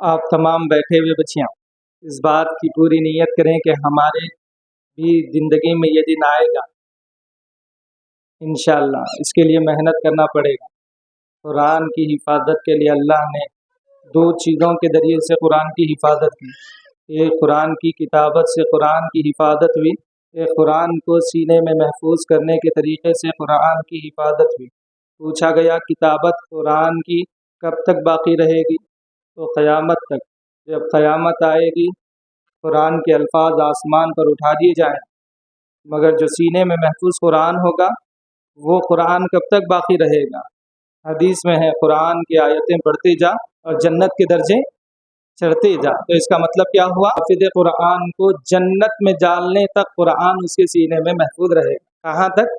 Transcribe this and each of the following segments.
آپ تمام بیٹھے ہوئے بچیاں اس بات کی پوری نیت کریں کہ ہمارے بھی زندگی میں یہ دن آئے گا انشاءاللہ، اس کے لیے محنت کرنا پڑے گا۔ قرآن کی حفاظت کے لیے اللہ نے دو چیزوں کے ذریعے سے قرآن کی حفاظت کی، ایک قرآن کی کتابت سے قرآن کی حفاظت ہوئی، ایک قرآن کو سینے میں محفوظ کرنے کے طریقے سے قرآن کی حفاظت ہوئی۔ پوچھا گیا کتابت قرآن کی کب تک باقی رہے گی؟ تو قیامت تک۔ جب قیامت آئے گی قرآن کے الفاظ آسمان پر اٹھا دیے جائیں، مگر جو سینے میں محفوظ قرآن ہوگا وہ قرآن کب تک باقی رہے گا؟ حدیث میں ہے قرآن کی آیتیں پڑھتے جا اور جنت کے درجے چڑھتے جا۔ تو اس کا مطلب کیا ہوا؟ حافظ قرآن کو جنت میں ڈالنے تک قرآن اس کے سینے میں محفوظ رہے گا۔ کہاں تک؟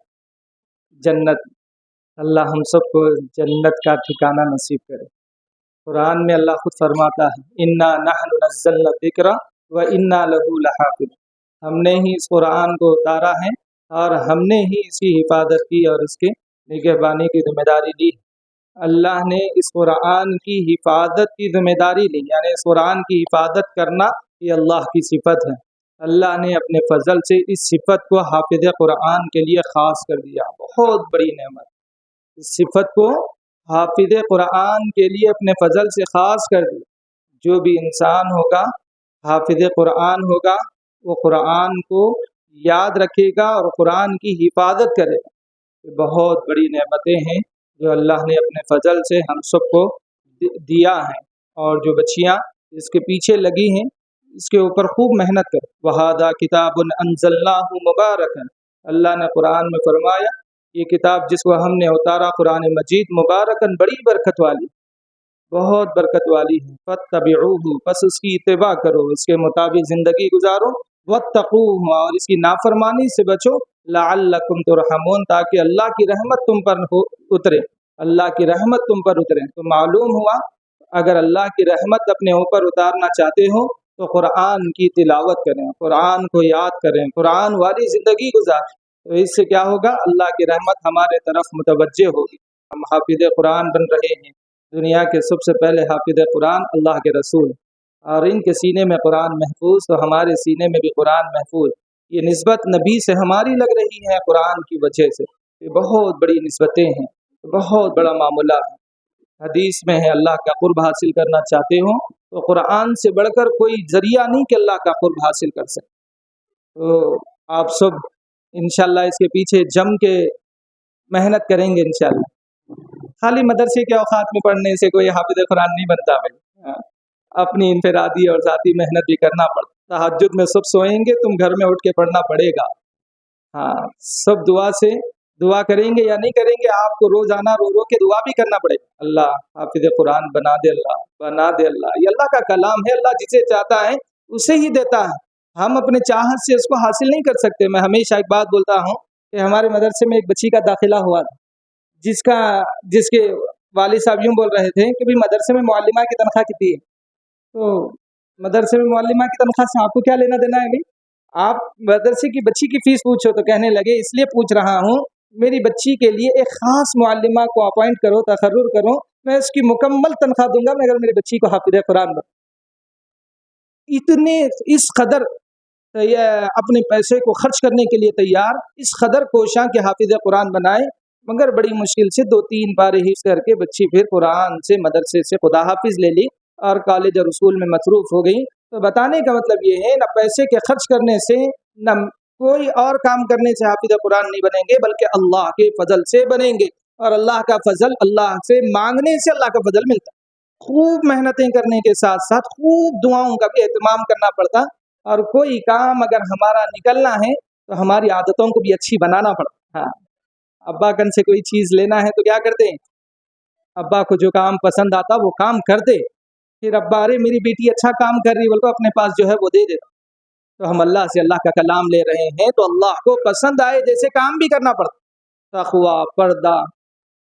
جنت۔ اللہ ہم سب کو جنت کا ٹھکانہ نصیب کرے۔ قرآن میں اللہ خود فرماتا ہے انا نحن نزلنا الذکر وانا لہ لحافظ، ہم نے ہی اس قرآن کو اتارا ہے اور ہم نے ہی اس کی حفاظت کی اور اس کے نگہبانی کی ذمہ داری لی۔ اللہ نے اس قرآن کی حفاظت کی ذمہ داری لی، یعنی اس قرآن کی حفاظت کرنا یہ اللہ کی صفت ہے۔ اللہ نے اپنے فضل سے اس صفت کو حافظ قرآن کے لیے خاص کر دیا، بہت بڑی نعمت۔ اس صفت کو حافظ قرآن کے لیے اپنے فضل سے خاص کر دیا۔ جو بھی انسان ہوگا حافظ قرآن ہوگا وہ قرآن کو یاد رکھے گا اور قرآن کی حفاظت کرے گا۔ یہ بہت بڑی نعمتیں ہیں جو اللہ نے اپنے فضل سے ہم سب کو دیا ہے، اور جو بچیاں اس کے پیچھے لگی ہیں اس کے اوپر خوب محنت کریں۔ وَهَذَا كِتَابٌ أَنزَلْنَاهُ مُبَارَكًا، اللہ نے قرآن میں فرمایا یہ کتاب جس کو ہم نے اتارا قرآن مجید مبارکن، بڑی برکت والی، بہت برکت والی ہے۔ فَاتَّبِعُوهُ، پس اس کی اتباع کرو، اس کے مطابق زندگی گزارو۔ وَاتَّقُوهُ، اور اس کی نافرمانی سے بچو۔ لَعَلَّكُمْ تُرْحَمُونَ، تاکہ اللہ کی رحمت تم پر اترے، اللہ کی رحمت تم پر اترے۔ تو معلوم ہوا اگر اللہ کی رحمت اپنے اوپر اتارنا چاہتے ہو تو قرآن کی تلاوت کریں، قرآن کو یاد کریں، قرآن والی زندگی گزاریں۔ تو اس سے کیا ہوگا؟ اللہ کی رحمت ہمارے طرف متوجہ ہوگی۔ ہم حافظ قرآن بن رہے ہیں۔ دنیا کے سب سے پہلے حافظ قرآن اللہ کے رسول، اور ان کے سینے میں قرآن محفوظ، تو ہمارے سینے میں بھی قرآن محفوظ۔ یہ نسبت نبی سے ہماری لگ رہی ہے قرآن کی وجہ سے، یہ بہت بڑی نسبتیں ہیں، بہت بڑا معاملہ ہے۔ حدیث میں ہے اللہ کا قرب حاصل کرنا چاہتے ہو تو قرآن سے بڑھ کر کوئی ذریعہ نہیں کہ اللہ کا قرب حاصل کر سکے۔ تو آپ سب انشاءاللہ اس کے پیچھے جم کے محنت کریں گے انشاءاللہ۔ خالی مدرسے کے اوقات میں پڑھنے سے کوئی حافظ قرآن نہیں بنتا بھائی، اپنی انفرادی اور ذاتی محنت بھی کرنا پڑتا۔ تہجد میں سب سوئیں گے، تم گھر میں اٹھ کے پڑھنا پڑے گا۔ ہاں، سب دعا سے دعا کریں گے یا نہیں کریں گے، آپ کو روزانہ رو رو کے دعا بھی کرنا پڑے گا۔ اللہ حافظ قرآن بنا دے، اللہ بنا دے۔ اللہ یہ اللہ کا کلام ہے، اللہ جسے چاہتا ہے اسے ہی دیتا ہے، ہم اپنے چاہت سے اس کو حاصل نہیں کر سکتے۔ میں ہمیشہ ایک بات بولتا ہوں کہ ہمارے مدرسے میں ایک بچی کا داخلہ ہوا تھا، جس کے والد صاحب یوں بول رہے تھے کہ بھی مدرسے میں معلمہ کی تنخواہ کتنی ہے؟ تو مدرسے میں معلمہ کی تنخواہ سے آپ کو کیا لینا دینا ہے بھائی؟ آپ مدرسے کی بچی کی فیس پوچھو تو کہنے لگے اس لیے پوچھ رہا ہوں میری بچی کے لیے ایک خاص معلمہ کو اپوائنٹ کرو، تقرر کرو، میں اس کی مکمل تنخواہ دوں گا مگر میری بچی کو حافظ قرآن بنا۔ اتنے اس قدر اپنے پیسے کو خرچ کرنے کے لیے تیار، اس قدر کوشاں کہ حافظ قرآن بنائے، مگر بڑی مشکل سے 2-3 بار حفظ کر کے بچی پھر قرآن سے مدرسے سے خدا حافظ لے لی اور کالج اور اسکول میں مصروف ہو گئی۔ تو بتانے کا مطلب یہ ہے نہ پیسے کے خرچ کرنے سے نہ کوئی اور کام کرنے سے حافظ قرآن نہیں بنیں گے، بلکہ اللہ کے فضل سے بنیں گے، اور اللہ کا فضل اللہ سے مانگنے سے اللہ کا فضل ملتا ہے۔ خوب محنتیں کرنے کے ساتھ ساتھ خوب دعاؤں کا بھی اہتمام کرنا پڑتا، اور کوئی کام اگر ہمارا نکلنا ہے تو ہماری عادتوں کو بھی اچھی بنانا پڑتا۔ ہاں، ابا کن سے کوئی چیز لینا ہے تو کیا کرتے ہیں؟ ابا کو جو کام پسند آتا وہ کام کرتے، پھر ابا ارے میری بیٹی اچھا کام کر رہی بول کو اپنے پاس جو ہے وہ دے دیتا۔ تو ہم اللہ سے اللہ کا کلام لے رہے ہیں تو اللہ کو پسند آئے جیسے کام بھی کرنا پڑتا، تقویٰ، پردہ،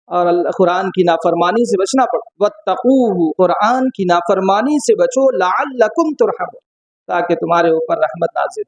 اور قرآن کی نافرمانی سے بچنا پڑتا۔ وَاتَّقُوهُ، قرآن کی نافرمانی سے بچو، لَعَلَّكُمْ تُرْحَمُونَ، تاکہ تمہارے اوپر رحمت نازل۔